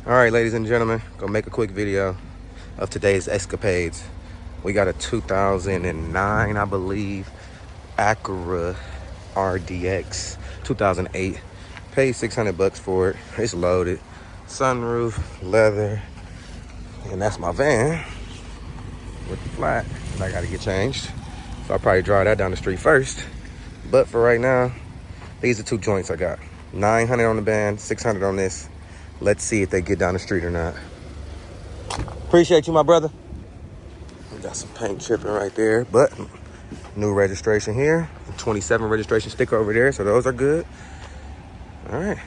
All right, ladies and gentlemen, gonna make a quick video of today's escapades. We got a 2009, I believe, Acura RDX 2008. Paid $600 for it. It's loaded, sunroof, leather, and that's my van with the flat that I gotta get changed. So I'll probably drive that down the street first. But for right now, these are two joints I got. 900 on the band, 600 on this. Let's see if they get down the street or not. Appreciate you, my brother. We got some paint chipping right there, but new registration here. 27 registration sticker over there, so those are good. All right,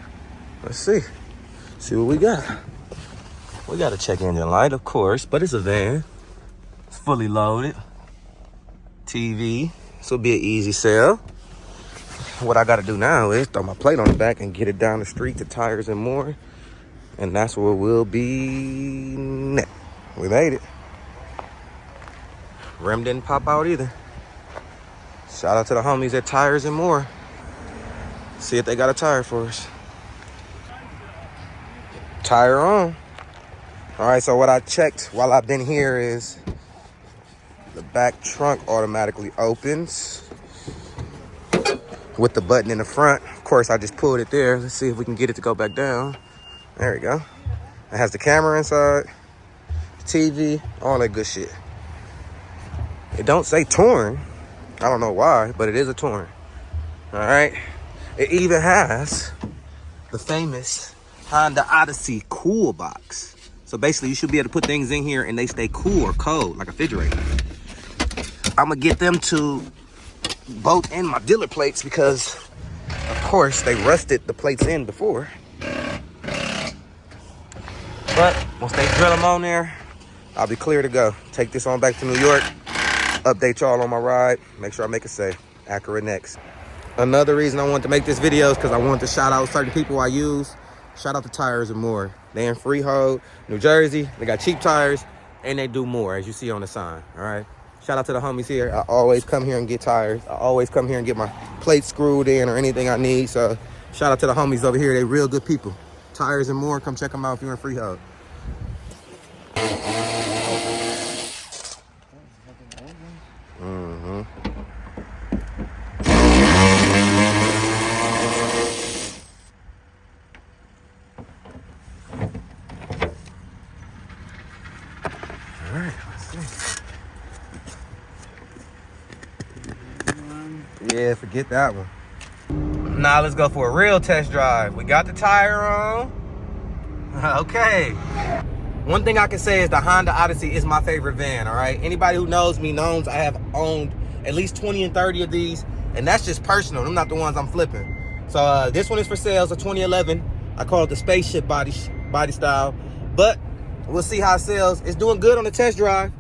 let's see. See what we got. We got a check engine light, of course, but it's a van. It's fully loaded. TV. This will be an easy sell. What I gotta do now is throw my plate on the back and get it down the street to Tires and More. And that's where we'll be next. We made it. Rim didn't pop out either. Shout out to the homies at Tires and More. See if they got a tire for us. Tire on. All right, so what I checked while I've been here is the back trunk automatically opens with the button in the front. Of course, I just pulled it there. Let's see if we can get it to go back down. There we go. It has the camera inside, the TV, all that good shit. It don't say Touring. I don't know why, but it is a Touring. All right. It even has the famous Honda Odyssey cool box. So basically, you should be able to put things in here and they stay cool or cold, like a refrigerator. I'm gonna get them to bolt in my dealer plates because, of course, they rusted the plates in before. But once they drill them on there, I'll be clear to go. Take this on back to New York, update y'all on my ride, make sure I make it safe. Acura next. Another reason I wanted to make this video is because I wanted to shout out certain people I use. Shout out to Tires and More. They in Freehold, New Jersey. They got cheap tires and they do more, as you see on the sign, all right? Shout out to the homies here. I always come here and get tires. I always come here and get my plates screwed in or anything I need. So shout out to the homies over here. They real good people. Tires and More. Come check them out if you're in Freehold. All right, let's see. Yeah, forget that one. Now let's go for a real test drive. We got the tire on. Okay. One thing I can say is the Honda Odyssey is my favorite van, all right? Anybody who knows me knows I have owned at least 20 and 30 of these, and that's just personal. Them not the ones I'm flipping. So this one is for sale. It's a 2011. I call it the spaceship body style, but we'll see how it sells. It's doing good on the test drive.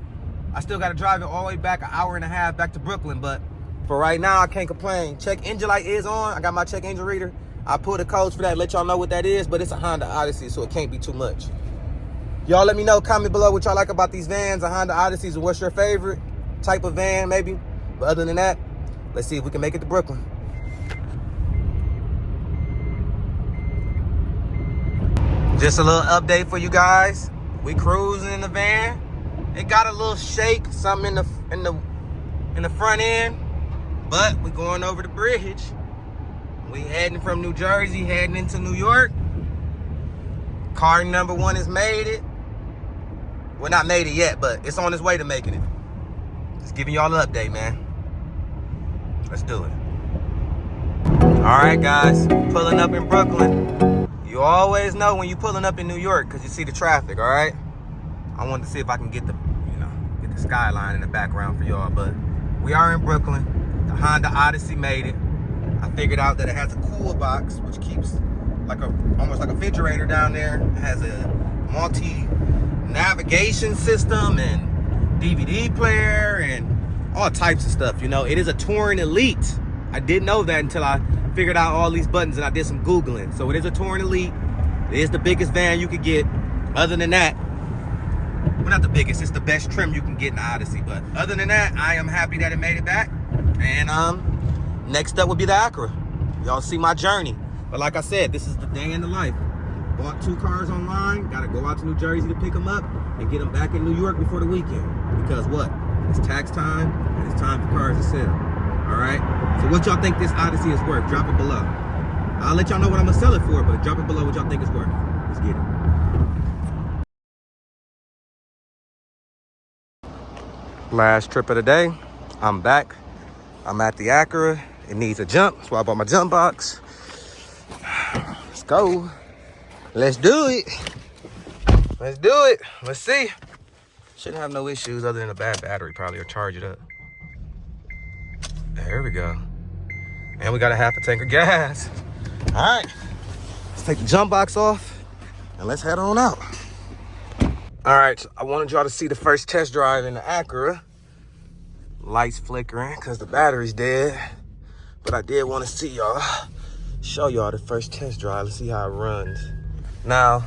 I still got to drive it all the way back, an hour and a half back to Brooklyn, but for right now, I can't complain. Check engine light is on. I got my check engine reader. I pulled the codes for that, let y'all know what that is, but it's a Honda Odyssey, so it can't be too much. Y'all let me know, comment below what y'all like about these vans, the Honda Odysseys, and what's your favorite type of van, maybe. But other than that, let's see if we can make it to Brooklyn. Just a little update for you guys. We cruising in the van. It got a little shake, something in the front end, but we're going over the bridge. We heading from New Jersey, heading into New York. Car number 1 has made it. Well, not made it yet, but it's on its way to making it. Just giving y'all an update, man. Let's do it. All right, guys, pulling up in Brooklyn. You always know when you're pulling up in New York because you see the traffic, all right? I wanted to see if I can get the skyline in the background for y'all, but we are in Brooklyn. The Honda Odyssey made it. I figured out that it has a cool box, which keeps almost like a refrigerator down there. It has a multi-navigation system and DVD player and all types of stuff. You know, it is a Touring Elite. I didn't know that until I figured out all these buttons and I did some Googling. So it is a Touring Elite. It is the biggest van you could get. Other than that, well, not the biggest, it's the best trim you can get in the Odyssey. But other than that, I am happy that it made it back. And next up would be the Acura. Y'all see my journey. But like I said, this is the day in the life. Bought 2 cars online. Got to go out to New Jersey to pick them up and get them back in New York before the weekend. Because what? It's tax time and it's time for cars to sell. All right? So what y'all think this Odyssey is worth? Drop it below. I'll let y'all know what I'm going to sell it for, but drop it below what y'all think it's worth. Let's get it. Last trip of the day. I'm back. I'm at the Acura. It needs a jump, so I bought my jump box. Let's go. Let's do it. Let's do it. Let's see. Shouldn't have no issues other than a bad battery probably, or charge it up. There we go. And we got a half a tank of gas. All right. Let's take the jump box off and let's head on out. All right, so I wanted y'all to see the first test drive in the Acura. Lights flickering because the battery's dead. But I did want to see y'all, show y'all the first test drive. Let's see how it runs. Now,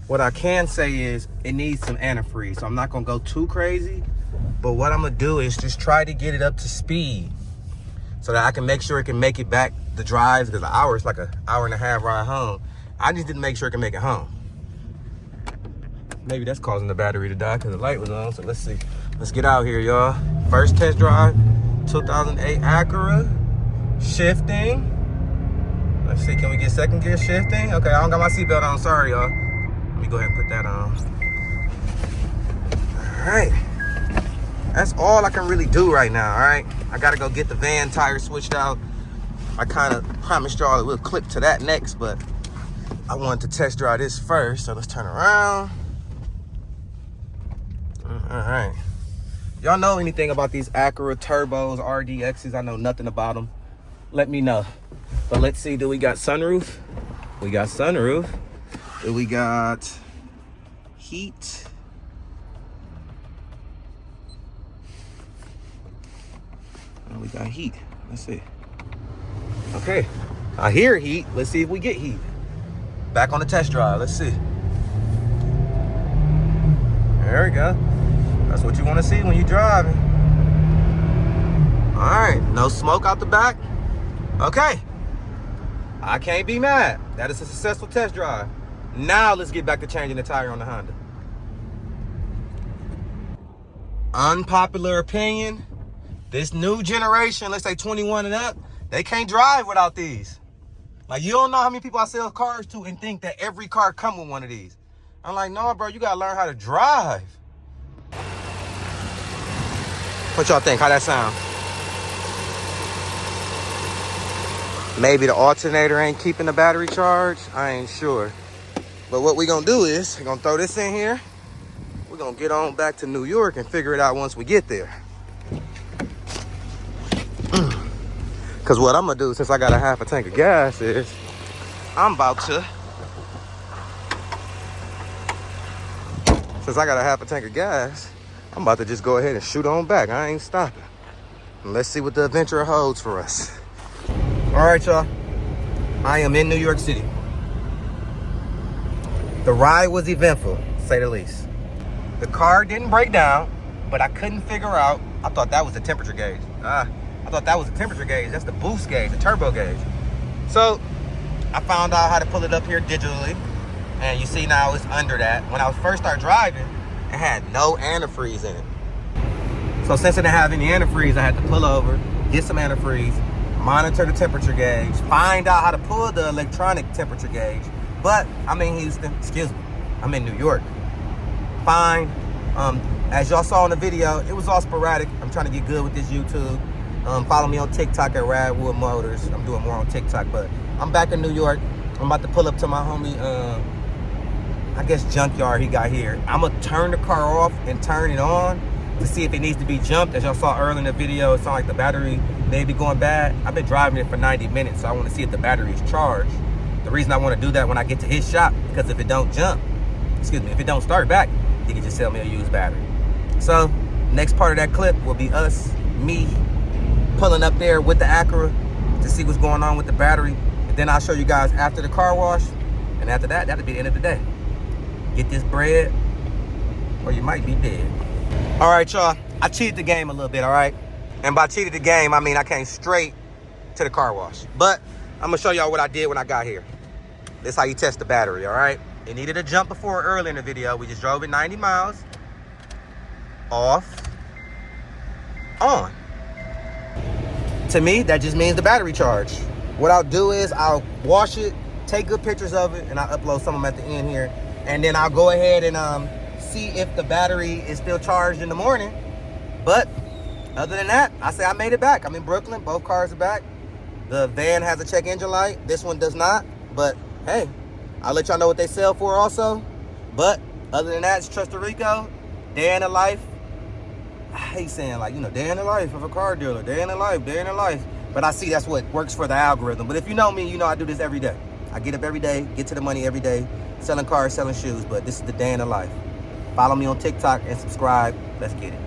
what I can say is it needs some antifreeze. So I'm not going to go too crazy. But what I'm going to do is just try to get it up to speed so that I can make sure it can make it back the drives, because the hour is like an hour and a half ride home. I just didn't make sure it can make it home. Maybe that's causing the battery to die because the light was on. So let's see. Let's get out here, y'all. First test drive, 2008 Acura. Shifting. Let's see, can we get second gear shifting? Okay, I don't got my seatbelt on, sorry, y'all. Let me go ahead and put that on. All right. That's all I can really do right now, all right? I gotta go get the van tire switched out. I kind of promised y'all that we'll click to that next, but I wanted to test drive this first, so let's turn around. All right. Y'all know anything about these Acura Turbos, RDXs? I know nothing about them. Let me know. But let's see, do we got sunroof? We got sunroof. Do we got heat? Oh, we got heat. Let's see. Okay, I hear heat. Let's see if we get heat. Back on the test drive, let's see. There we go. That's what you want to see when you're driving. All right, no smoke out the back. Okay, I can't be mad. That is a successful test drive. Now let's get back to changing the tire on the Honda. Unpopular opinion, this new generation, let's say 21 and up, they can't drive without these. Like, you don't know how many people I sell cars to and think that every car come with one of these. I'm like, no, bro, you gotta learn how to drive. What y'all think? How that sound? Maybe the alternator ain't keeping the battery charged. I ain't sure. But what we gonna do is, we're gonna throw this in here. We're gonna get on back to New York and figure it out once we get there. Cause what I'm gonna do, since I got a half a tank of gas, is I'm about to, since I got a half a tank of gas, I'm about to just go ahead and shoot on back. I ain't stopping. And let's see what the adventure holds for us. All right, y'all. I am in New York City. The ride was eventful, to say the least. The car didn't break down, but I couldn't figure out. I thought that was the temperature gauge. I thought that was the temperature gauge. That's the boost gauge, the turbo gauge. So I found out how to pull it up here digitally. And you see now it's under that. When I first started driving, it had no antifreeze in it. So since it didn't have any antifreeze, I had to pull over, get some antifreeze, monitor the temperature gauge, find out how to pull the electronic temperature gauge. But I'm in Houston, excuse me, I'm in New York. Fine. As y'all saw in the video, it was all sporadic. I'm trying to get good with this YouTube. Follow me on TikTok at Radwood Motors. I'm doing more on TikTok, but I'm back in New York. I'm about to pull up to my homie, I guess junkyard he got here. I'm gonna turn the car off and turn it on to see if it needs to be jumped. As y'all saw earlier in the video, it sounded like the battery may be going bad. I've been driving it for 90 minutes, so I want to see if the battery is charged. The reason I want to do that when I get to his shop, because if it don't jump, excuse me, if it don't start back, he can just sell me a used battery. So next part of that clip will be me pulling up there with the Acura to see what's going on with the battery. And then I'll show you guys after the car wash. And after that, that'll be the end of the day. Get this bread or you might be dead. All right, y'all, I cheated the game a little bit, all right? And by cheated the game, I mean I came straight to the car wash. But I'm gonna show y'all what I did when I got here. This is how you test the battery, all right? It needed a jump before early in the video. We just drove it 90 miles. Off. On. To me, that just means the battery charge. What I'll do is I'll wash it, take good pictures of it, and I'll upload some of them at the end here. And then I'll go ahead and see if the battery is still charged in the morning. But other than that, I say I made it back. I'm in Brooklyn. Both cars are back. The van has a check engine light. This one does not. But hey, I'll let y'all know what they sell for also. But other than that, it's Trust Rico, day in the life. I hate saying, like, you know, day in the life of a car dealer, day in the life, day in the life. But I see that's what works for the algorithm. But if you know me, you know I do this every day. I get up every day, get to the money every day, selling cars, selling shoes. But this is the day in the life. Follow me on TikTok and subscribe. Let's get it.